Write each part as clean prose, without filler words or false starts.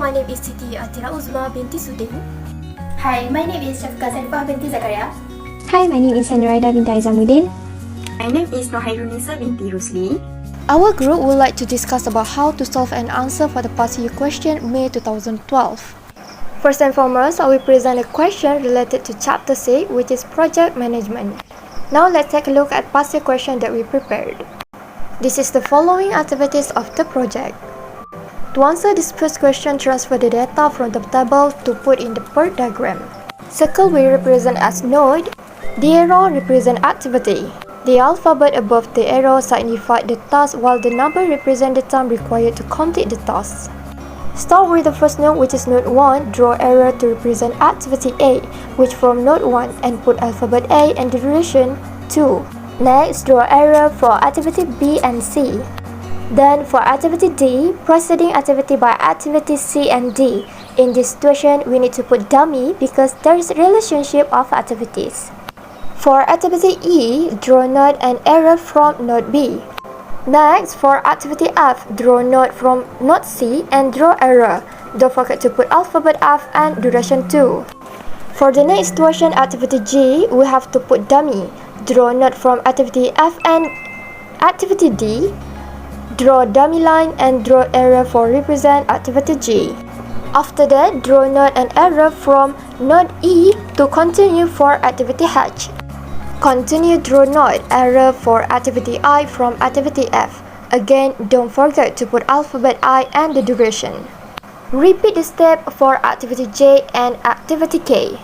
my name is Siti Atira Uzma binti Sudin. Hi, my name is Shafqa Zarifah binti Zakaria. Hi, my name is Hanraida binti Aizamuddin. My name is Nohairunisa binti Rusli. Our group would like to discuss about how to solve and answer for the past year question May 2012. First and foremost, I will present a question related to Chapter 6, which is Project Management. Now let's take a look at past year question that we prepared. This is the following activities of the project. To answer this first question, transfer the data from the table to put in the PERT diagram. Circle will represent as node, the arrow represent activity. The alphabet above the arrow signify the task while the number represent the time required to complete the task. Start with the first node, which is node 1, draw arrow to represent activity A, which from node 1 and put alphabet A and the duration 2. Next, draw arrow for activity B and C. Then for activity D, preceding activity by activity C and D. In this situation, we need to put dummy because there is a relationship of activities. For activity E, draw node and arrow from node B. Next, for activity F, draw node from node C and draw arrow. Don't forget to put alphabet F and duration 2. For the next situation, activity G, we have to put dummy. Draw node from activity F and activity D. Draw dummy line and draw arrow for represent activity G. After that, draw node and arrow from node E to continue for activity H. Continue draw node arrow for activity I from activity F. Again, don't forget to put alphabet I and the duration. Repeat the step for activity J and activity K.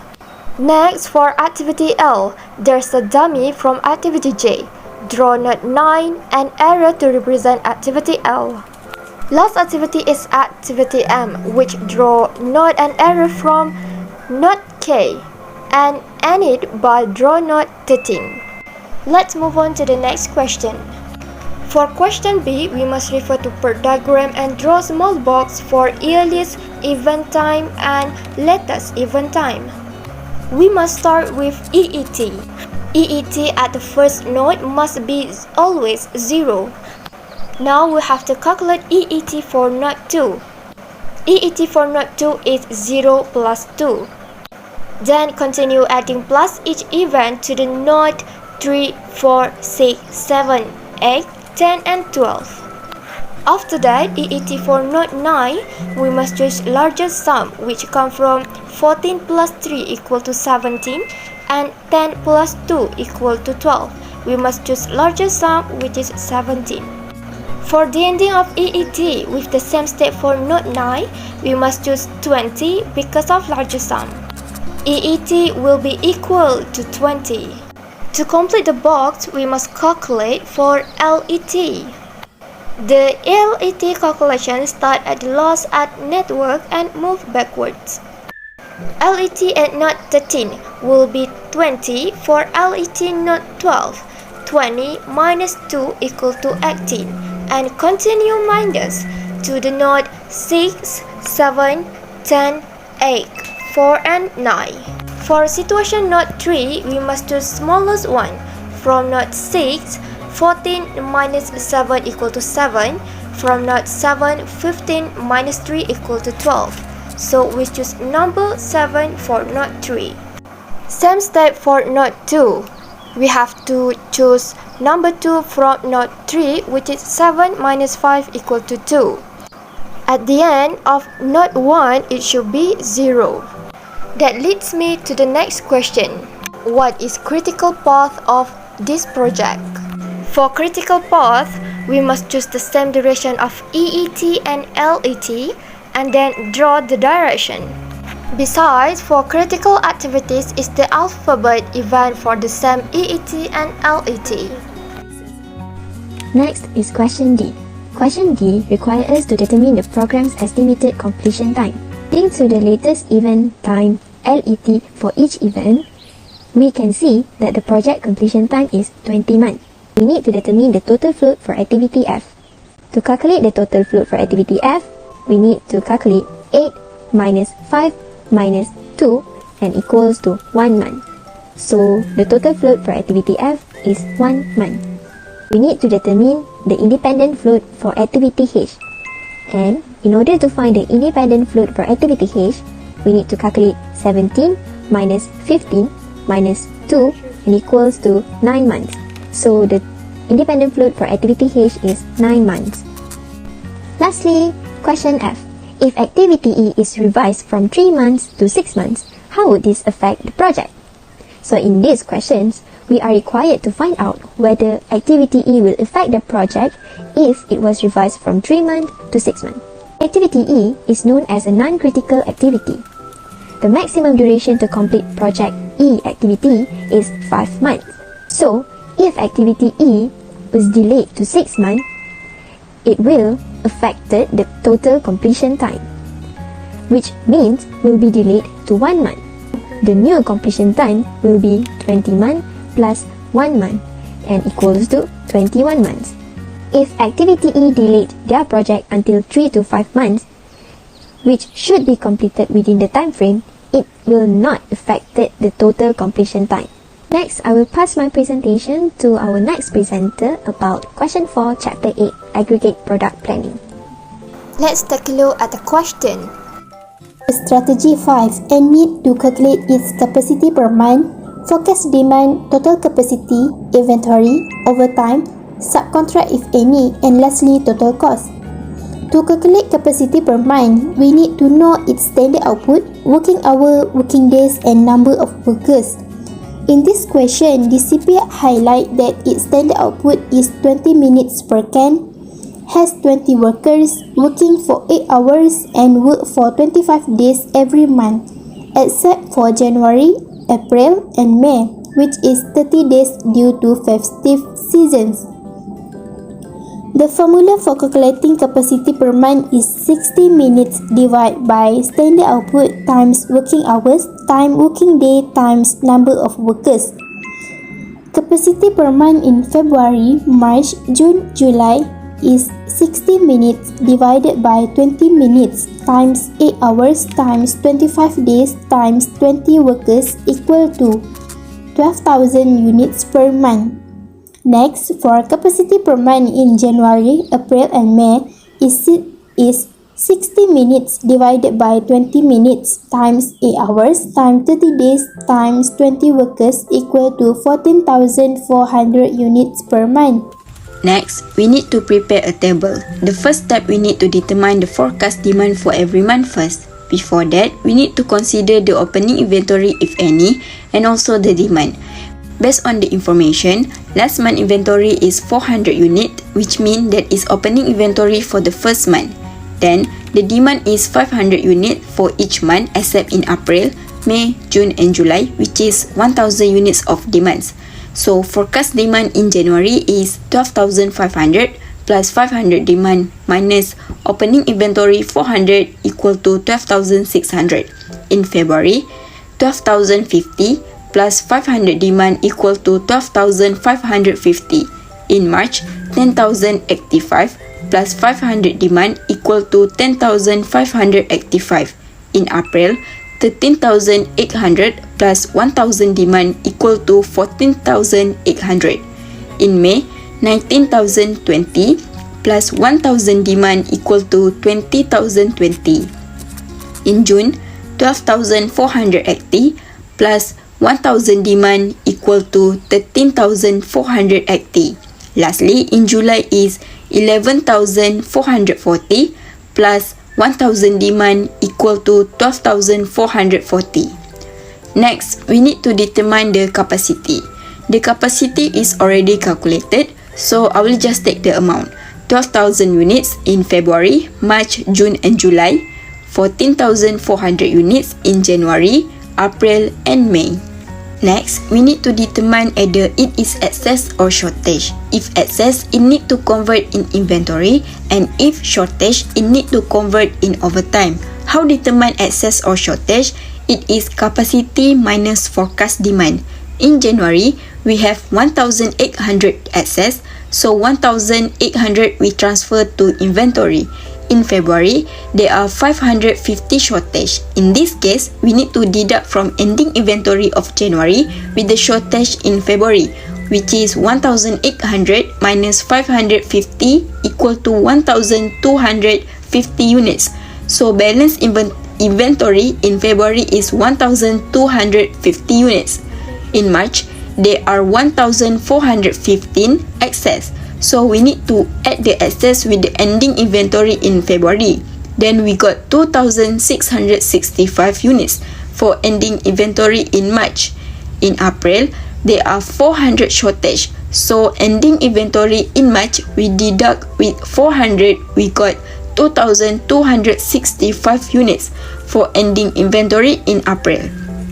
Next, for activity L, there's a dummy from activity J. Draw node 9 and arrow to represent activity L. Last activity is activity M, which draw node and arrow from node K and end it by draw node 13. Let's move on to the next question. For question B, we must refer to PERT diagram and draw small box for earliest event time and latest event time. We must start with EET. EET at the first node must be always 0. Now we have to calculate EET for node 2. EET for node 2 is 0 plus 2. Then continue adding plus each event to the node 3, 4, 6, 7, 8, 10 and 12. After that, EET for node 9, we must choose largest sum, which come from 14 plus 3 equal to 17 and 10 plus 2 equal to 12. We must choose largest sum, which is 17. For the ending of EET with the same step for node 9, we must choose 20 because of largest sum. EET will be equal to 20. To complete the box, we must calculate for LET. The LET calculation start at the loss at network and move backwards. LET at node 13 will be 20 for LET node 12. 20 minus 2 equal to 18 and continue minus to the node 6, 7, 10, 8, 4 and 9. For situation node 3, we must choose smallest one. From node 6, 14 minus 7 equal to 7. From node 7, 15 minus 3 equal to 12. So we choose number 7 for node 3. Same step for node 2. We have to choose number 2 from node 3, which is 7 minus 5 equal to 2. At the end of node 1, it should be 0. That leads me to the next question. What is critical path of this project? For critical path, we must choose the same duration of EET and LET and then draw the direction. Besides, for critical activities is the alphabet event for the same EET and LET. Next is question D. Question D requires us to determine the program's estimated completion time. According to the latest event time LET for each event, we can see that the project completion time is 20 months. We need to determine the total float for activity F. To calculate the total float for activity F, we need to calculate 8 minus 5 minus 2 and equals to 1 month. So the total float for activity F is 1 month. We need to determine the independent float for activity H, and In order to find the independent float for activity H, we need to calculate 17 minus 15 minus 2 and equals to 9 months. So the independent float for activity H is 9 months. Lastly, question F. If activity E is revised from 3 months to 6 months, how would this affect the project? So in these questions, we are required to find out whether activity E will affect the project if it was revised from 3 months to 6 months. Activity E is known as a non-critical activity. The maximum duration to complete project E activity is 5 months. So, if activity E was delayed to 6 months, it will affect the total completion time, which means will be delayed to 1 month. The new completion time will be 20 months plus 1 month and equals to 21 months. If activity E delayed their project until 3 to 5 months, which should be completed within the time frame, it will not affect the total completion time. Next, I will pass my presentation to our next presenter about question 4, chapter 8, aggregate product planning. Let's take a look at the question. Strategy 5 and need to calculate its capacity per month, forecast demand, total capacity, inventory, overtime, subcontract if any, and lastly total cost. To calculate capacity per month, we need to know its standard output, working hour, working days, and number of workers. In this question, DCP highlight that its standard output is 20 minutes per can, has 20 workers, working for 8 hours, and work for 25 days every month, except for January, April, and May, which is 30 days due to festive seasons. The formula for calculating capacity per month is 60 minutes divided by standard output times working hours times working day times number of workers. Capacity per month in February, March, June, July is 60 minutes divided by 20 minutes times 8 hours times 25 days times 20 workers equal to 12,000 units per month. Next, for capacity per month in January, April, and May is 60 minutes divided by 20 minutes times 8 hours times 30 days times 20 workers equal to 14,400 units per month. Next, we need to prepare a table. The first step, we need to determine the forecast demand for every month first. Before that, we need to consider the opening inventory if any, and also the demand. Based on the information, last month inventory is 400 units, which means that is opening inventory for the first month. Then, the demand is 500 units for each month except in April, May, June, and July, which is 1,000 units of demands. So, forecast demand in January is 12,500 plus 500 demand minus opening inventory 400 equal to 12,600. In February, 12,050 plus 500 demand equal to 12,550. In March, 10,085 plus 500 demand equal to 10,585. In April, 13,800 plus 1,000 demand equal to 14,800. In May, 19,020 plus 1,000 demand equal to 20,020. In June, 12,480 plus 1,000 demand equal to 13,480. Lastly, in July is 11,440 plus 1,000 demand equal to 12,440. Next, we need to determine the capacity. The capacity is already calculated, so I will just take the amount. 12,000 units in February, March, June, and July. 14,400 units in January, April, and May. Next, we need to determine either it is excess or shortage. If excess, it need to convert in inventory, and if shortage, it need to convert in overtime. How determine excess or shortage? It is capacity minus forecast demand. In January, we have 1,800 excess, so 1,800 we transfer to inventory. In February, there are 550 shortage. In this case, we need to deduct from ending inventory of January with the shortage in February, which is 1,800 minus 550 equal to 1,250 units. So balance inventory in February is 1,250 units. In March, there are 1,415 excess. So we need to add the excess with the ending inventory in February. Then we got 2,665 units for ending inventory in March. In April, there are 400 shortage. So ending inventory in March, we deduct with 400, we got 2,265 units for ending inventory in April.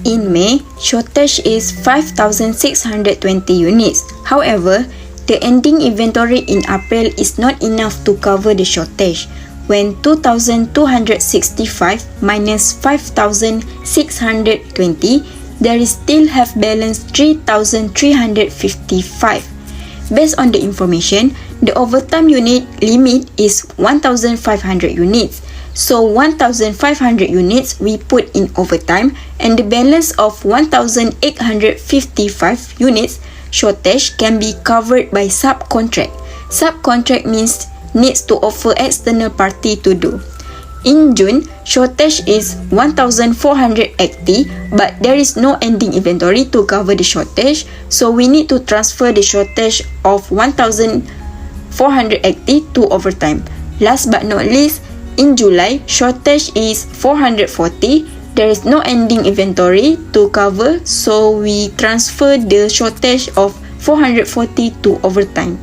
In May, shortage is 5,620 units. However, the ending inventory in April is not enough to cover the shortage. When 2,265 minus 5,620, there is still have balance 3,355. Based on the information, the overtime unit limit is 1,500 units. So 1,500 units we put in overtime, and the balance of 1,855 units shortage can be covered by subcontract. Subcontract means needs to offer external party to do. In June, shortage is 1,480, but there is no ending inventory to cover the shortage, so we need to transfer the shortage of 1,480 to overtime. Last but not least, in July, shortage is 440. There is no ending inventory to cover, so we transfer the shortage of 440 to overtime.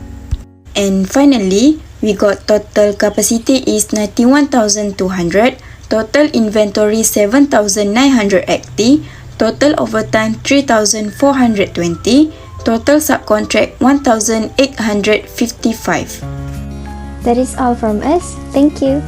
And finally, we got total capacity is 91,200, total inventory 7,980, total overtime 3,420, total subcontract 1,855. That is all from us. Thank you.